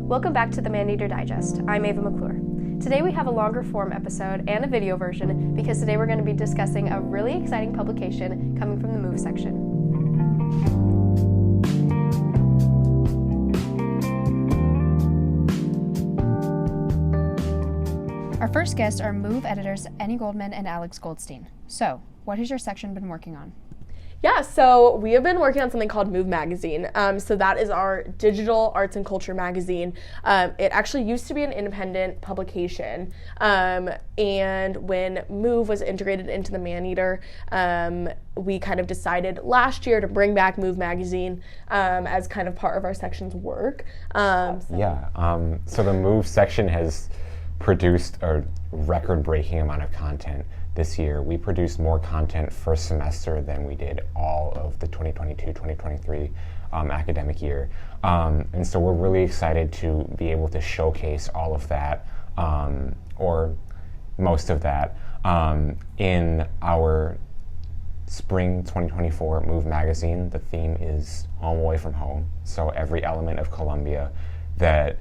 Welcome back to the Maneater Digest. I'm Ava McCluer. Today we have a longer form episode and a video version because today we're going to be discussing a really exciting publication coming from the Move section. Our first guests are Move editors Annie Goldman and Alex Goldstein. So, what has your section been working on? Yeah, so we have been working on something called Move Magazine. So that is our digital arts and culture magazine. It actually used to be an independent publication. And when Move was integrated into the Maneater, we kind of decided last year to bring back Move Magazine as kind of part of our section's work. So the Move section has produced a record-breaking amount of content this year. We produced more content first semester than we did all of the 2022-2023 academic year. And so we're really excited to be able to showcase all of that, or most of that, in our spring 2024 Move magazine. The theme is Home Away from Home. So every element of Columbia that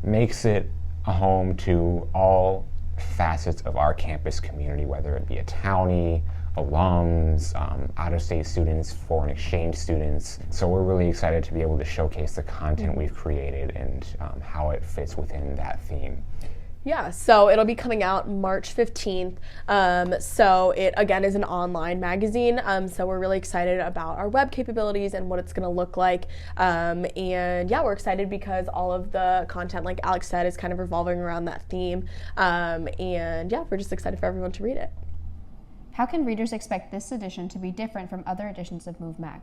makes it a home to all facets of our campus community, whether it be a townie, alums, out-of-state students, foreign exchange students. So we're really excited to be able to showcase the content we've created and how it fits within that theme. Yeah, so it'll be coming out March 15th. So it, again, is an online magazine. So we're really excited about our web capabilities and what it's going to look like. And yeah, we're excited because all of the content, like Alex said, is kind of revolving around that theme. And yeah, we're just excited for everyone to read it. How can readers expect this edition to be different from other editions of Move Mag?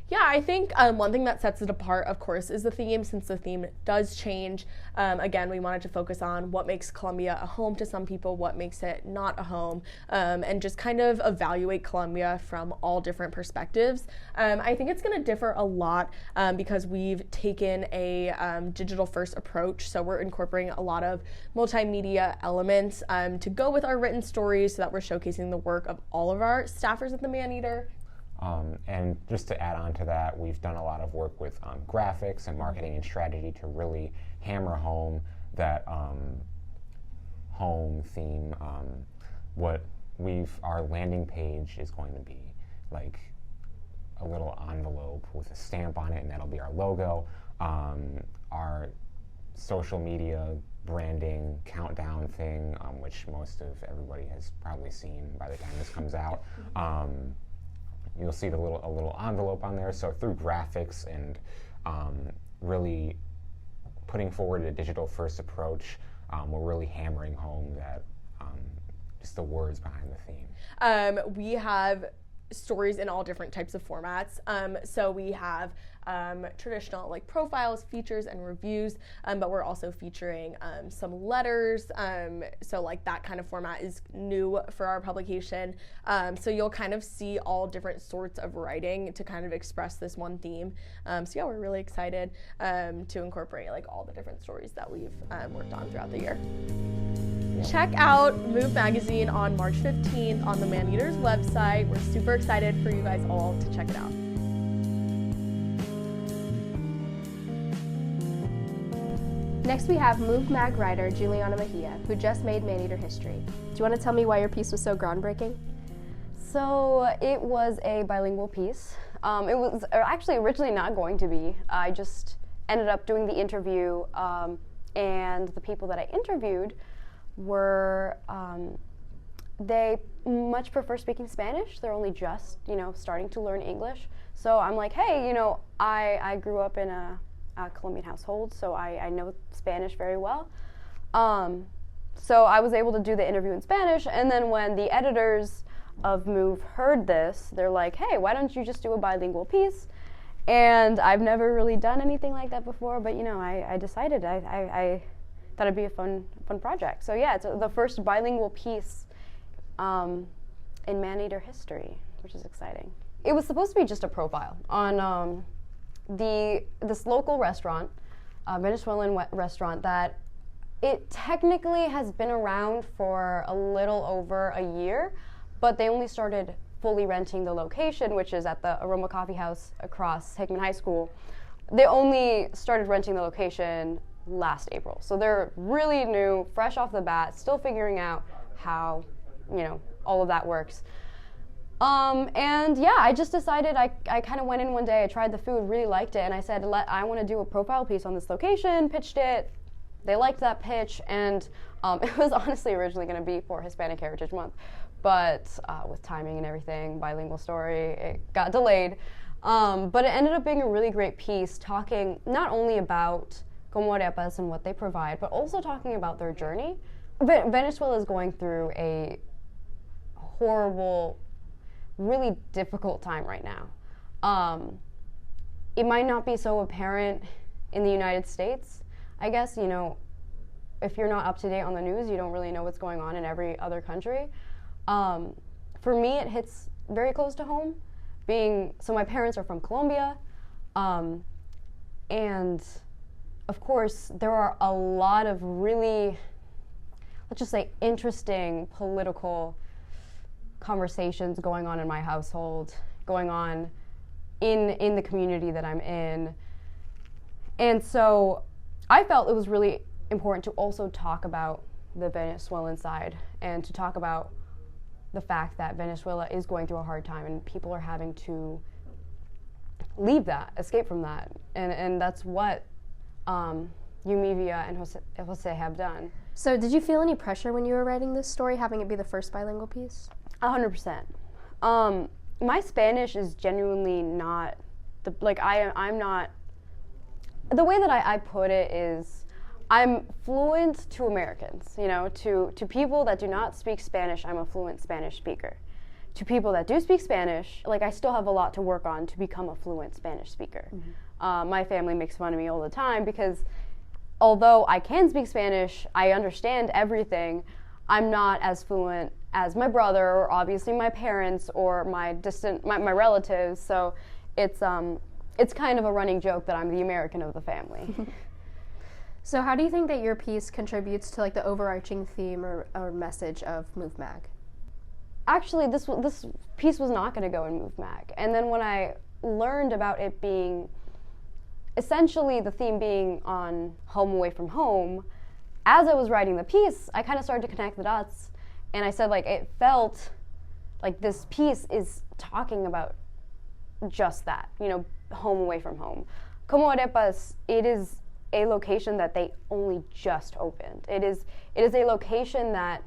Yeah, I think one thing that sets it apart, of course, is the theme. Since the theme does change, again, we wanted to focus on what makes Columbia a home to some people, what makes it not a home, and just kind of evaluate Columbia from all different perspectives. I think it's going to differ a lot because we've taken a digital-first approach, so we're incorporating a lot of multimedia elements to go with our written stories so that we're showcasing the work of all of our staffers at the Maneater. And just to add on to that, we've done a lot of work with graphics and marketing and strategy to really hammer home that home theme. Our landing page is going to be like a little envelope with a stamp on it, and that'll be our logo. Our social media branding countdown thing, which most of everybody has probably seen by the time this comes out. You'll see a little envelope on there. So through graphics and really putting forward a digital-first approach, we're really hammering home that just the words behind the theme. We have stories in all different types of formats. So we have traditional like profiles, features, and reviews, but we're also featuring some letters. So like that kind of format is new for our publication. So you'll kind of see all different sorts of writing to kind of express this one theme. So yeah, we're really excited to incorporate like all the different stories that we've worked on throughout the year. Check out Move Magazine on March 15th on the Maneaters website. We're super excited for you guys all to check it out. Next we have Move Mag writer Juliana Mejia, who just made Maneater history. Do you want to tell me why your piece was so groundbreaking? So it was a bilingual piece. It was actually originally not going to be. I just ended up doing the interview, and the people that I interviewed were, they much prefer speaking Spanish. They're only just, starting to learn English. So I'm like, hey, I grew up in a Colombian household, so I know Spanish very well. So I was able to do the interview in Spanish, and then when the editors of Move heard this, they're like, hey, why don't you just do a bilingual piece? And I've never really done anything like that before, but I decided I thought it'd be a fun project. So yeah, it's the first bilingual piece in Maneater history, which is exciting. It was supposed to be just a profile on this local restaurant, Venezuelan restaurant, that it technically has been around for a little over a year, but they only started fully renting the location, which is at the Aroma Coffee House across Hickman High School. They only started renting the location last April. So they're really new, fresh off the bat, still figuring out how, all of that works. And yeah, I just decided, I kind of went in one day, I tried the food, really liked it, and I said, I want to do a profile piece on this location, pitched it. They liked that pitch, and it was honestly originally going to be for Hispanic Heritage Month, but with timing and everything, bilingual story, it got delayed. But it ended up being a really great piece, talking not only about como arepas and what they provide, but also talking about their journey. Venezuela is going through a horrible, really difficult time right now. It might not be so apparent in the United States. I guess, if you're not up to date on the news, you don't really know what's going on in every other country. For me, it hits very close to home. So my parents are from Colombia, and of course there are a lot of really, let's just say, interesting political conversations going on in my household, going on in the community that I'm in. And so I felt it was really important to also talk about the Venezuelan side and to talk about the fact that Venezuela is going through a hard time and people are having to leave that, escape from that. And that's what Yumivia and Jose have done. So did you feel any pressure when you were writing this story, having it be the first bilingual piece? 100%. My Spanish is genuinely not, I'm not, the way that I put it is, I'm fluent to Americans, to people that do not speak Spanish, I'm a fluent Spanish speaker. To people that do speak Spanish, I still have a lot to work on to become a fluent Spanish speaker. Mm-hmm. My family makes fun of me all the time because although I can speak Spanish, I understand everything, I'm not as fluent as my brother or obviously my parents or my relatives, so it's kind of a running joke that I'm the American of the family. So how do you think that your piece contributes to the overarching theme or message of Move Mag? Actually, this piece was not going to go in Move Mag. And then when I learned about it being, essentially the theme being on home away from home, as I was writing the piece, I kind of started to connect the dots. And I said, it felt like this piece is talking about just that, home away from home. Como Arepas, it is a location that they only just opened. It is a location that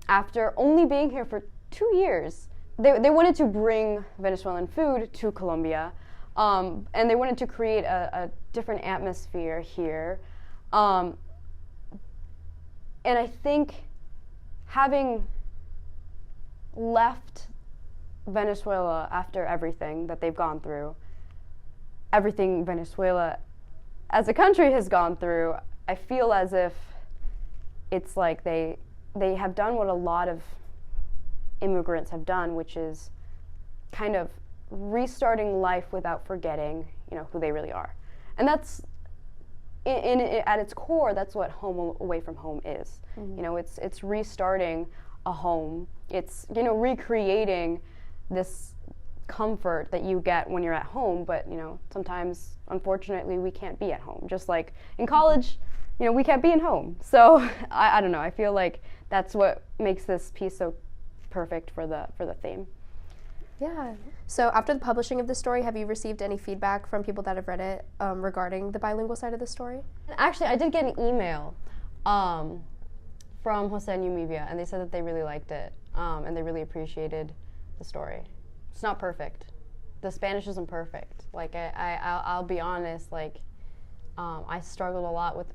after only being here for 2 years, they wanted to bring Venezuelan food to Colombia, and they wanted to create a different atmosphere here. And I think having left Venezuela after everything that they've gone through, everything Venezuela as a country has gone through, I feel as if it's like they have done what a lot of immigrants have done, which is kind of restarting life without forgetting, who they really are. And that's, at its core, that's what home away from home is. Mm-hmm. It's restarting a home. It's, recreating this comfort that you get when you're at home, but sometimes unfortunately we can't be at home. Just like in college, we can't be at home. So I don't know, I feel like that's what makes this piece so perfect for the theme. Yeah. So after the publishing of the story, have you received any feedback from people that have read it regarding the bilingual side of the story? Actually, I did get an email from Jose and Yumivia, and they said that they really liked it and they really appreciated the story. It's not perfect. The Spanish isn't perfect. I'll be honest. I struggle a lot with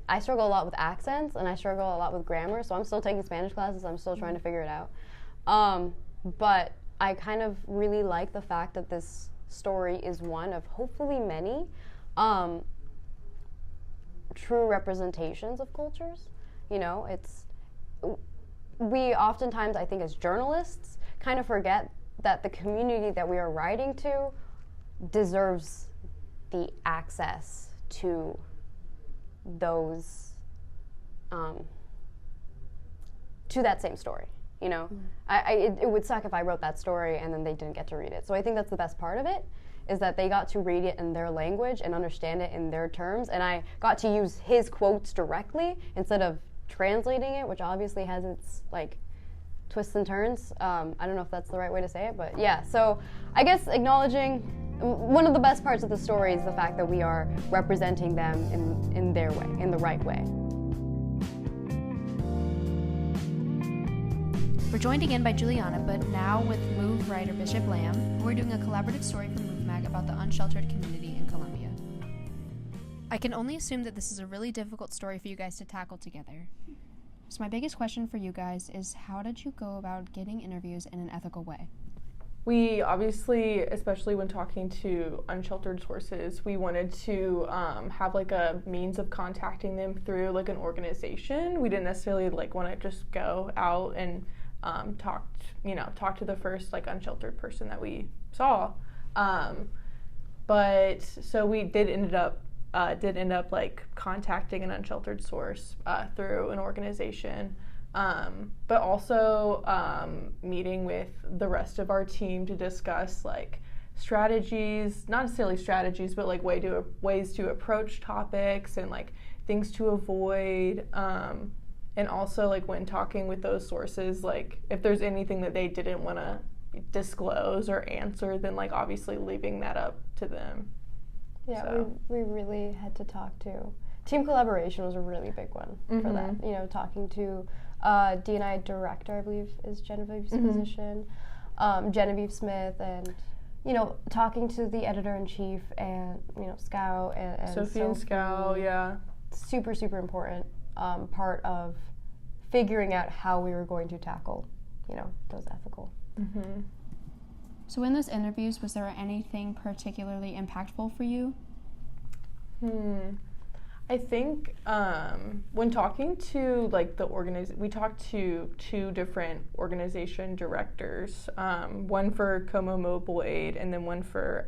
accents, and I struggle a lot with grammar. So I'm still taking Spanish classes. I'm still trying to figure it out. But I kind of really like the fact that this story is one of hopefully many true representations of cultures. We oftentimes, I think, as journalists, kind of forget that the community that we are writing to deserves the access to those, to that same story. It would suck if I wrote that story and then they didn't get to read it. So I think that's the best part of it, is that they got to read it in their language and understand it in their terms, and I got to use his quotes directly instead of translating it, which obviously has its like twists and turns. I don't know if that's the right way to say it, but yeah. So I guess acknowledging one of the best parts of the story is the fact that we are representing them in their way, in the right way. We're joined again by Juliana, but now with Move writer Bishop Lamb. We're doing a collaborative story for Move Mag about the unsheltered community in Colombia. I can only assume that this is a really difficult story for you guys to tackle together. So my biggest question for you guys is, how did you go about getting interviews in an ethical way? We obviously, especially when talking to unsheltered sources, we wanted to have like a means of contacting them through like an organization. We didn't necessarily like want to just go out and talk to the first like unsheltered person that we saw. But so we did end up like contacting an unsheltered source through an organization. But also meeting with the rest of our team to discuss like strategies, not necessarily strategies, but like ways to approach topics and like things to avoid. And also like when talking with those sources, like if there's anything that they didn't want to disclose or answer, then like obviously leaving that up to them. Yeah, So. we really had to talk to. Team collaboration was a really big one for that. You know, talking to D&I director, I believe, is Genevieve's position, Genevieve Smith, and, you know, talking to the editor-in-chief and, you know, Scow and Sophie and Scow, yeah. Super, super important part of figuring out how we were going to tackle, you know, those ethical. So in those interviews, was there anything particularly impactful for you? I think when talking to like we talked to two different organization directors, one for Como Mobile Aid and then one for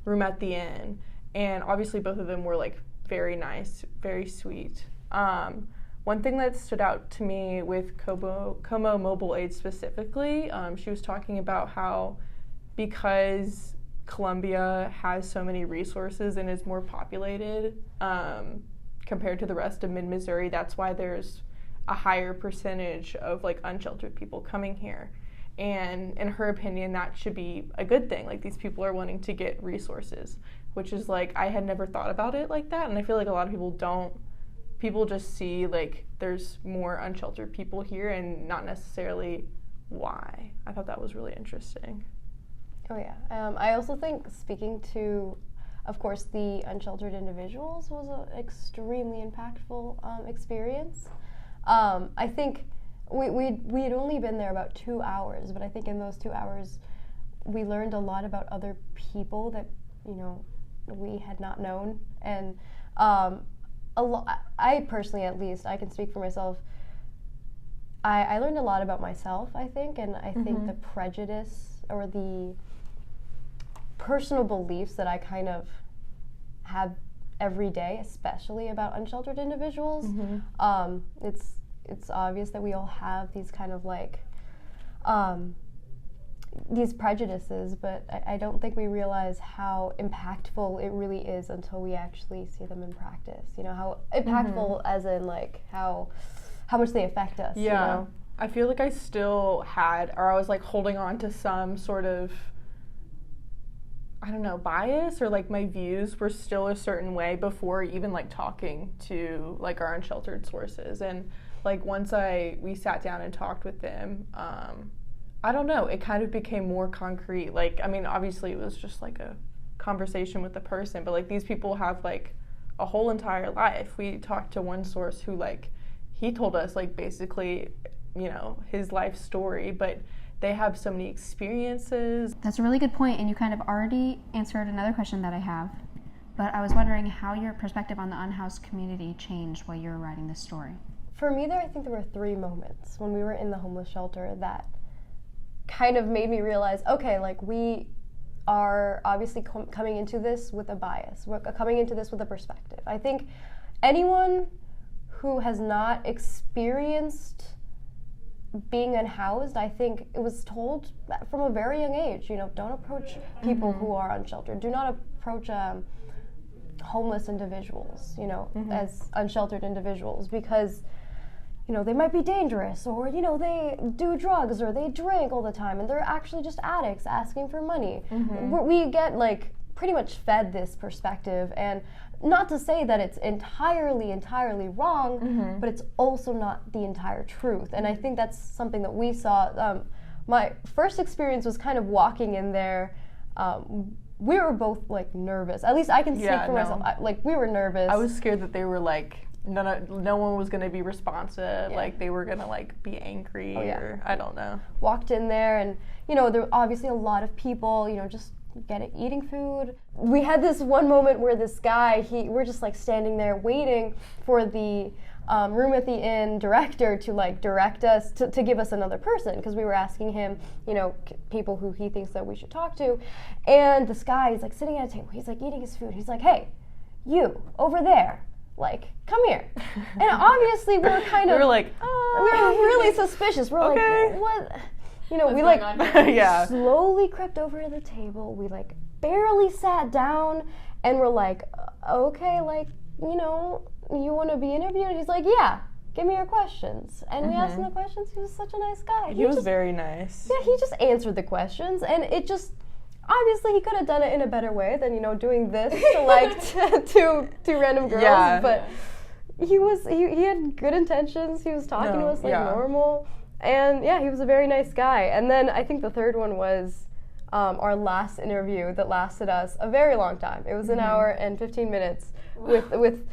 Room at the Inn, and obviously both of them were like very nice, very sweet. One thing that stood out to me with Como Mobile Aid specifically, she was talking about how because Colombia has so many resources and is more populated compared to the rest of mid-Missouri, that's why there's a higher percentage of like unsheltered people coming here. And in her opinion, that should be a good thing. Like these people are wanting to get resources, which is like, I had never thought about it like that. And I feel like a lot of people don't. People just see like there's more unsheltered people here and not necessarily why. I thought that was really interesting. Oh yeah. I also think speaking to, of course, the unsheltered individuals was an extremely impactful experience. I think we had only been there about 2 hours, but I think in those 2 hours we learned a lot about other people that, you know, we had not known. And I personally, at least, I can speak for myself, I learned a lot about myself, I think, and I think the prejudice or the personal beliefs that I kind of have every day, especially about unsheltered individuals. It's obvious that we all have these kind of like these prejudices, but I don't think we realize how impactful it really is until we actually see them in practice. You know, how impactful as in like how much they affect us. Yeah. You know? I feel like I still had, or I was like holding on to some sort of, I don't know, bias, or like my views were still a certain way before even like talking to like our unsheltered sources. And like once we sat down and talked with them, I don't know, it kind of became more concrete. Like, I mean, obviously it was just like a conversation with the person, but like these people have like a whole entire life. We talked to one source who like, he told us like basically, you know, his life story, but they have so many experiences. That's a really good point, and you kind of already answered another question that I have. But I was wondering how your perspective on the unhoused community changed while you were writing this story. For me, I think there were 3 moments when we were in the homeless shelter that kind of made me realize, okay, like we are obviously coming into this with a bias. We're coming into this with a perspective. I think anyone who has not experienced being unhoused, I think it was told from a very young age, don't approach people who are unsheltered. Do not approach homeless individuals, as unsheltered individuals, because they might be dangerous, or they do drugs, or they drink all the time, and they're actually just addicts asking for money. We get pretty much fed this perspective, and not to say that it's entirely wrong, but it's also not the entire truth. And I think that's something that we saw. My first experience was kind of walking in there. We were both nervous. At least I can speak for myself. We were nervous. I was scared that they were no one was gonna be responsive. Yeah. They were gonna be angry, or I don't know. Walked in there, and there were obviously a lot of people. Just eating food. We had this one moment where this guy, we're just standing there waiting for the room at the inn director to direct us to give us another person, because we were asking him, people who he thinks that we should talk to. And this guy, he's sitting at a table, he's eating his food. He's hey, you over there, come here. And obviously we were kind of, we were we were really suspicious. We're okay. What? We Yeah. slowly crept over to the table. We barely sat down, and we're okay, you want to be interviewed? He's yeah, give me your questions. And we asked him the questions. He was such a nice guy. He was very nice. Yeah, he just answered the questions, and it just, obviously he could have done it in a better way than, doing this to two random girls. Yeah. But he had good intentions. He was talking to us normal. And yeah, he was a very nice guy. And then I think the third one was our last interview that lasted us a very long time. It was an hour and 15 minutes with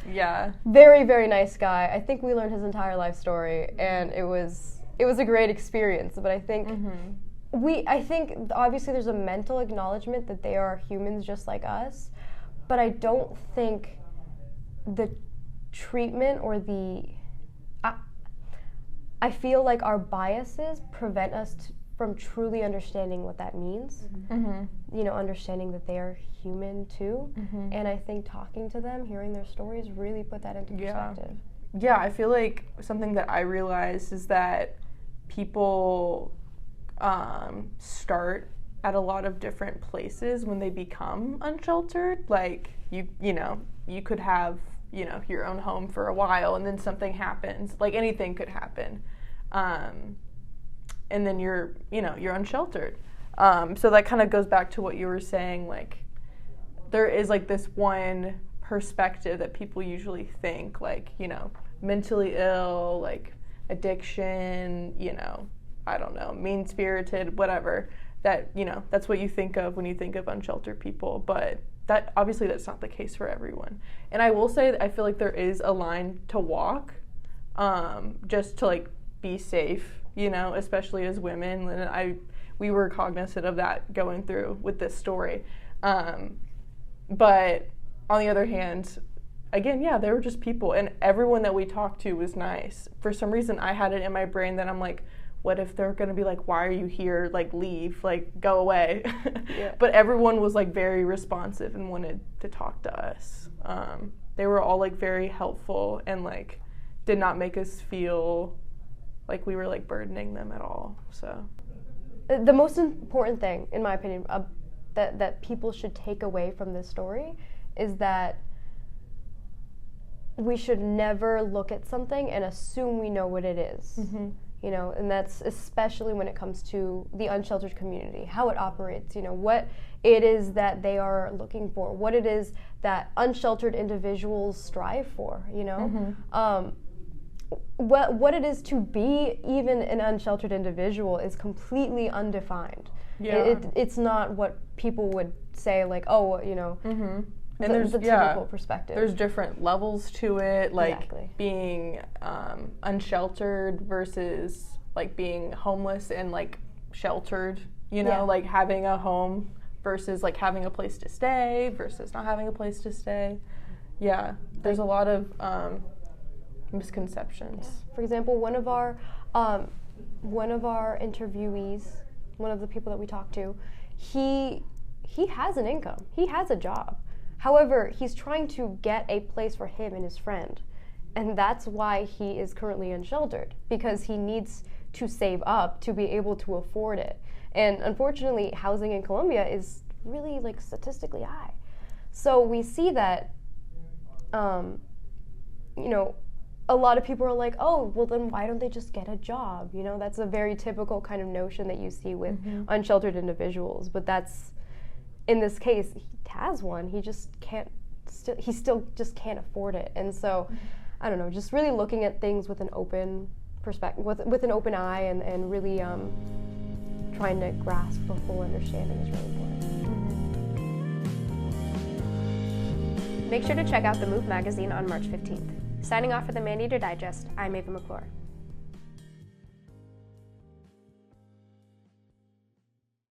very, very nice guy. I think we learned his entire life story, and it was a great experience. But I think I think obviously there's a mental acknowledgement that they are humans just like us, but I don't think the treatment or I feel our biases prevent us from truly understanding what that means. Understanding that they are human too. And I think talking to them, hearing their stories, really put that into perspective. Yeah, I feel something that I realized is that people start at a lot of different places when they become unsheltered. You could have your own home for a while, and then something happens. Anything could happen. And then you're unsheltered. So that kind of goes back to what you were saying, there is this one perspective that people usually think, mentally ill, addiction, I don't know, mean-spirited, whatever, that, that's what you think of when you think of unsheltered people. But that's not the case for everyone. And I will say that I feel there is a line to walk, just to be safe, especially as women. And we were cognizant of that going through with this story. But on the other hand, again, they were just people, and everyone that we talked to was nice. For some reason, I had it in my brain that I'm what if they're going to be why are you here? Leave, go away. Yeah. But everyone was very responsive and wanted to talk to us. They were all very helpful and did not make us feel we were burdening them at all. So the most important thing, in my opinion, that people should take away from this story is that we should never look at something and assume we know what it is. And that's especially when it comes to the unsheltered community, how it operates, what it is that they are looking for, what it is that unsheltered individuals strive for, what it is to be even an unsheltered individual is completely undefined. Yeah. It's not what people would say, And there's the typical perspective. There's different levels to it, Exactly. being unsheltered versus being homeless and sheltered. Having a home versus having a place to stay versus not having a place to stay. Yeah, there's a lot of misconceptions. Yeah. For example, one of our interviewees, one of the people that we talked to, he has an income. He has a job. However, he's trying to get a place for him and his friend. And that's why he is currently unsheltered, because he needs to save up to be able to afford it. And unfortunately, housing in Colombia is really like statistically high. So we see that, you know, a lot of people are like, oh, well then why don't they just get a job? You know, that's a very typical kind of notion that you see with unsheltered individuals. But that's, in this case, he has one. He just can't, he still just can't afford it. And so, I don't know, just really looking at things with an open perspective, with an open eye, and really trying to grasp a full understanding is really important. Make sure to check out the Move magazine on March 15th. Signing off for the Maneater Digest, I'm Ava McCluer.